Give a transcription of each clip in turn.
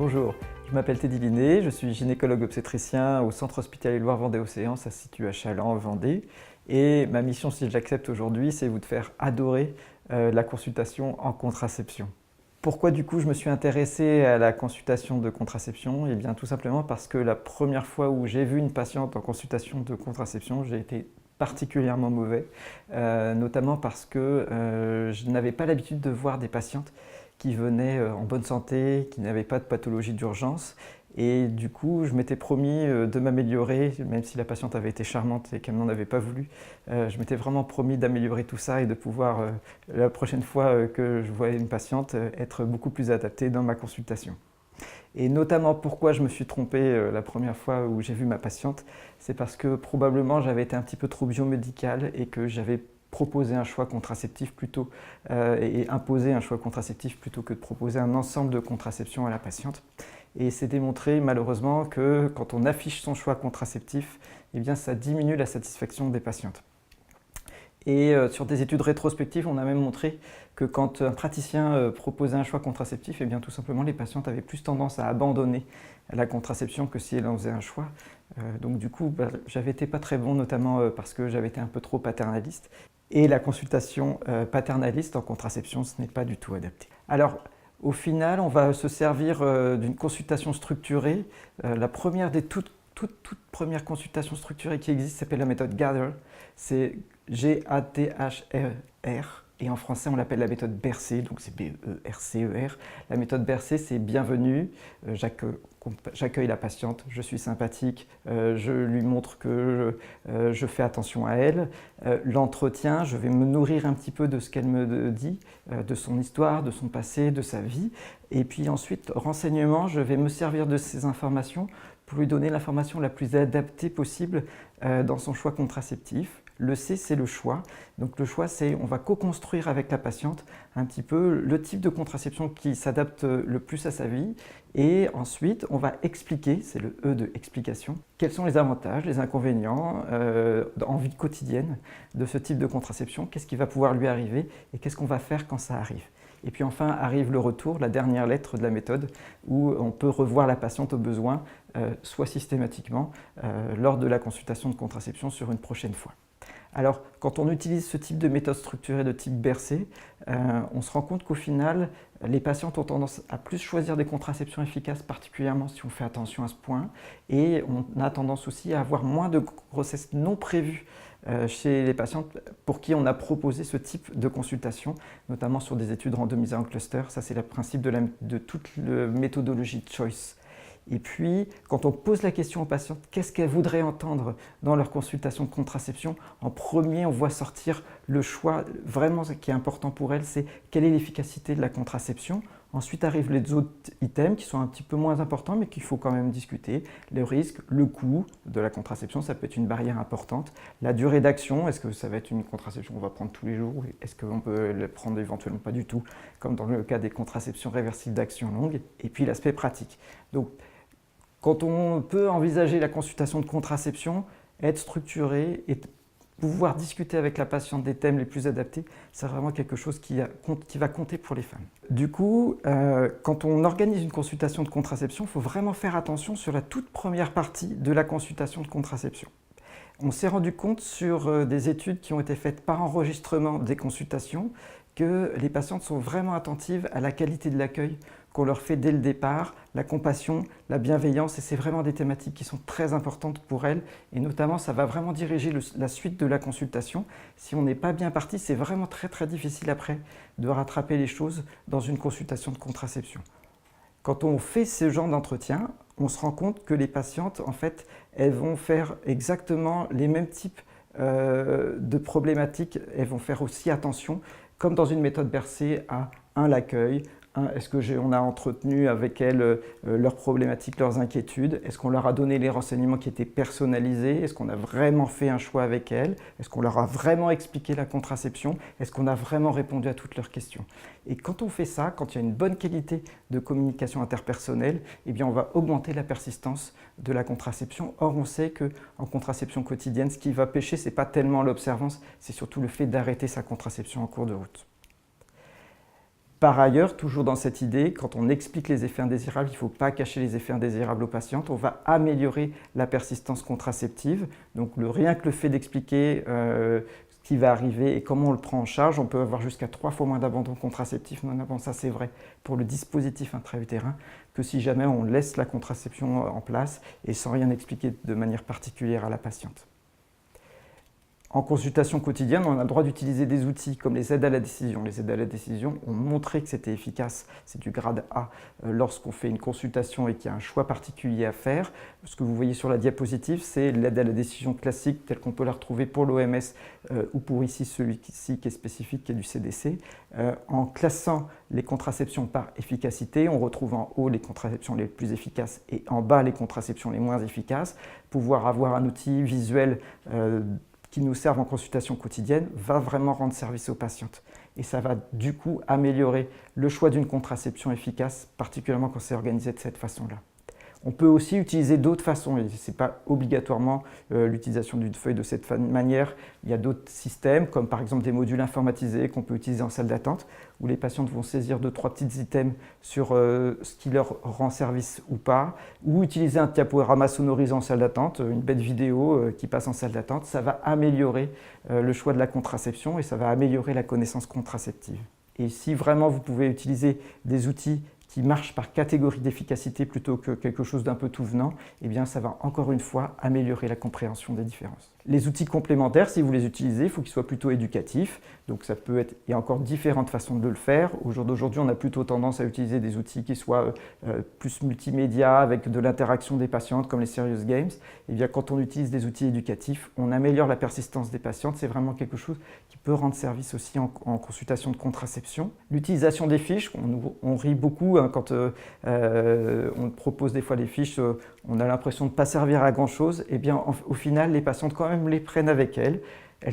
Bonjour, je m'appelle Teddy Linet, je suis gynécologue obstétricien au Centre hospitalier Loire-Vendée-Océan, ça se situe à Challans, Vendée. Et ma mission, si je l'accepte aujourd'hui, c'est vous de faire adorer la consultation en contraception. Pourquoi du coup je me suis intéressé à la consultation de contraception? Eh bien tout simplement parce que la première fois où j'ai vu une patiente en consultation de contraception, j'ai été particulièrement mauvais, notamment parce que je n'avais pas l'habitude de voir des patientes qui venaient en bonne santé, qui n'avaient pas de pathologie d'urgence. Et du coup, je m'étais promis de m'améliorer, même si la patiente avait été charmante et qu'elle n'en avait pas voulu. Je m'étais vraiment promis d'améliorer tout ça et de pouvoir, la prochaine fois que je voyais une patiente, être beaucoup plus adapté dans ma consultation. Et notamment pourquoi je me suis trompé la première fois où j'ai vu ma patiente, c'est parce que probablement j'avais été un petit peu trop biomédicale et que j'avais proposé un choix contraceptif plutôt et imposer un choix contraceptif plutôt que de proposer un ensemble de contraception à la patiente. Et c'est démontré malheureusement que quand on affiche son choix contraceptif, eh bien, ça diminue la satisfaction des patientes. Et sur des études rétrospectives, on a même montré que quand un praticien proposait un choix contraceptif, eh bien, tout simplement les patientes avaient plus tendance à abandonner la contraception que si elles en faisaient un choix. Donc du coup, j'avais été pas très bon, notamment parce que j'avais été un peu trop paternaliste. Et la consultation paternaliste en contraception, ce n'est pas du tout adapté. Alors, au final, on va se servir d'une consultation structurée. La première des toutes premières consultations structurées qui existent s'appelle la méthode Gather. C'est G-A-T-H-R. Et en français, on l'appelle la méthode Bercé, donc c'est B-E-R-C-E-R. La méthode Bercé, c'est bienvenue, j'accueille la patiente, je suis sympathique, je lui montre que je fais attention à elle. L'entretien, je vais me nourrir un petit peu de ce qu'elle me dit, de son histoire, de son passé, de sa vie. Et puis ensuite, renseignement, je vais me servir de ces informations pour lui donner l'information la plus adaptée possible dans son choix contraceptif. Le C, c'est le choix. Donc le choix, c'est on va co-construire avec la patiente un petit peu le type de contraception qui s'adapte le plus à sa vie. Et ensuite, on va expliquer, c'est le E de explication, quels sont les avantages, les inconvénients en vie quotidienne de ce type de contraception, qu'est-ce qui va pouvoir lui arriver et qu'est-ce qu'on va faire quand ça arrive. Et puis enfin arrive le retour, la dernière lettre de la méthode, où on peut revoir la patiente au besoin, soit systématiquement, lors de la consultation de contraception sur une prochaine fois. Alors, quand on utilise ce type de méthode structurée de type Bercé, on se rend compte qu'au final, les patientes ont tendance à plus choisir des contraceptions efficaces, particulièrement si on fait attention à ce point, et on a tendance aussi à avoir moins de grossesses non prévues chez les patientes pour qui on a proposé ce type de consultation, notamment sur des études randomisées en cluster. Ça, c'est le principe de toute la méthodologie de choice. Et puis, quand on pose la question aux patientes, qu'est-ce qu'elles voudraient entendre dans leur consultation de contraception? En premier, on voit sortir le choix, vraiment ce qui est important pour elles, c'est quelle est l'efficacité de la contraception. Ensuite arrivent les autres items qui sont un petit peu moins importants, mais qu'il faut quand même discuter. Le risque, le coût de la contraception, ça peut être une barrière importante. La durée d'action, est-ce que ça va être une contraception qu'on va prendre tous les jours? Est-ce qu'on peut la prendre éventuellement pas du tout, comme dans le cas des contraceptions réversibles d'action longue? Et puis l'aspect pratique. Donc, quand on peut envisager la consultation de contraception, être structuré et pouvoir discuter avec la patiente des thèmes les plus adaptés, c'est vraiment quelque chose qui va compter pour les femmes. Du coup, quand on organise une consultation de contraception, il faut vraiment faire attention sur la toute première partie de la consultation de contraception. On s'est rendu compte sur des études qui ont été faites par enregistrement des consultations que les patientes sont vraiment attentives à la qualité de l'accueil qu'on leur fait dès le départ, la compassion, la bienveillance, et c'est vraiment des thématiques qui sont très importantes pour elles, et notamment ça va vraiment diriger la suite de la consultation. Si on n'est pas bien parti, c'est vraiment très difficile après de rattraper les choses dans une consultation de contraception. Quand on fait ce genre d'entretien, on se rend compte que les patientes, en fait, elles vont faire exactement les mêmes types de problématiques, elles vont faire aussi attention, comme dans une méthode Bercé, à l'accueil. Est-ce qu'on a entretenu avec elles leurs problématiques, leurs inquiétudes? Est-ce qu'on leur a donné les renseignements qui étaient personnalisés? Est-ce qu'on a vraiment fait un choix avec elles? Est-ce qu'on leur a vraiment expliqué la contraception? Est-ce qu'on a vraiment répondu à toutes leurs questions? Et quand on fait ça, quand il y a une bonne qualité de communication interpersonnelle, eh bien on va augmenter la persistance de la contraception. Or, on sait qu'en contraception quotidienne, ce qui va pêcher, ce n'est pas tellement l'observance, c'est surtout le fait d'arrêter sa contraception en cours de route. Par ailleurs, toujours dans cette idée, quand on explique les effets indésirables, il ne faut pas cacher les effets indésirables aux patientes. On va améliorer la persistance contraceptive. Donc rien que le fait d'expliquer ce qui va arriver et comment on le prend en charge, on peut avoir jusqu'à 3 fois moins d'abandon contraceptif. Non, ça c'est vrai pour le dispositif intra-utérin que si jamais on laisse la contraception en place et sans rien expliquer de manière particulière à la patiente. En consultation quotidienne, on a le droit d'utiliser des outils comme les aides à la décision. Les aides à la décision ont montré que c'était efficace, c'est du grade A, lorsqu'on fait une consultation et qu'il y a un choix particulier à faire. Ce que vous voyez sur la diapositive, c'est l'aide à la décision classique telle qu'on peut la retrouver pour l'OMS ou pour ici celui-ci qui est spécifique, qui est du CDC. En classant les contraceptions par efficacité, on retrouve en haut les contraceptions les plus efficaces et en bas les contraceptions les moins efficaces. Pouvoir avoir un outil visuel qui nous servent en consultation quotidienne va vraiment rendre service aux patientes. Et ça va du coup améliorer le choix d'une contraception efficace, particulièrement quand c'est organisé de cette façon-là. On peut aussi utiliser d'autres façons, et ce n'est pas obligatoirement l'utilisation d'une feuille de cette manière. Il y a d'autres systèmes, comme par exemple des modules informatisés qu'on peut utiliser en salle d'attente, où les patientes vont saisir 2-3 petits items sur ce qui leur rend service ou pas, ou utiliser un diaporama sonorisé en salle d'attente, une bête vidéo qui passe en salle d'attente. Ça va améliorer le choix de la contraception et ça va améliorer la connaissance contraceptive. Et si vraiment vous pouvez utiliser des outils qui marche par catégorie d'efficacité plutôt que quelque chose d'un peu tout venant, eh bien ça va encore une fois améliorer la compréhension des différences. Les outils complémentaires, si vous les utilisez, il faut qu'ils soient plutôt éducatifs. Donc ça peut être, il y a encore différentes façons de le faire. Au jour d'aujourd'hui, on a plutôt tendance à utiliser des outils qui soient plus multimédia, avec de l'interaction des patientes, comme les Serious Games. Eh bien quand on utilise des outils éducatifs, on améliore la persistance des patientes. C'est vraiment quelque chose qui peut rendre service aussi en consultation de contraception. L'utilisation des fiches, on rit beaucoup quand on propose des fois les fiches, on a l'impression de ne pas servir à grand chose. Eh bien au final, les patientes quand même les prennent avec elles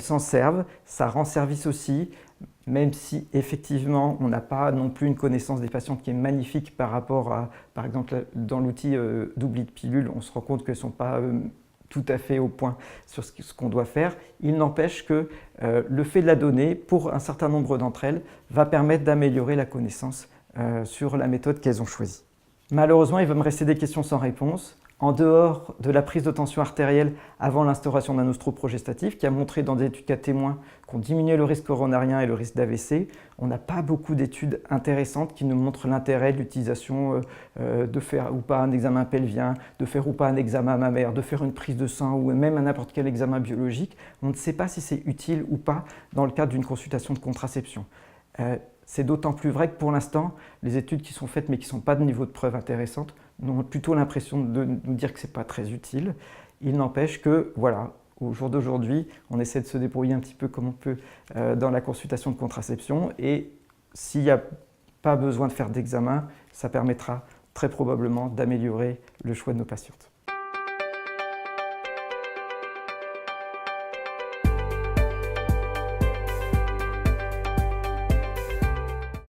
s'en servent, ça rend service aussi, même si effectivement on n'a pas non plus une connaissance des patientes qui est magnifique par rapport à, par exemple dans l'outil d'oubli de pilule, on se rend compte qu'elles ne sont pas tout à fait au point sur ce qu'on doit faire. Il n'empêche que le fait de la donner, pour un certain nombre d'entre elles, va permettre d'améliorer la connaissance sur la méthode qu'elles ont choisie. Malheureusement, il va me rester des questions sans réponse. En dehors de la prise de tension artérielle avant l'instauration d'un oestroprogestatif, qui a montré dans des études cas témoins qu'on diminuait le risque coronarien et le risque d'AVC, on n'a pas beaucoup d'études intéressantes qui nous montrent l'intérêt de l'utilisation de faire ou pas un examen pelvien, de faire ou pas un examen mammaire, de faire une prise de sang ou même n'importe quel examen biologique. On ne sait pas si c'est utile ou pas dans le cadre d'une consultation de contraception. C'est d'autant plus vrai que pour l'instant, les études qui sont faites mais qui ne sont pas de niveau de preuve intéressante, ont plutôt l'impression de nous dire que ce n'est pas très utile. Il n'empêche que, voilà, au jour d'aujourd'hui, on essaie de se débrouiller un petit peu comme on peut dans la consultation de contraception et s'il n'y a pas besoin de faire d'examen, ça permettra très probablement d'améliorer le choix de nos patientes.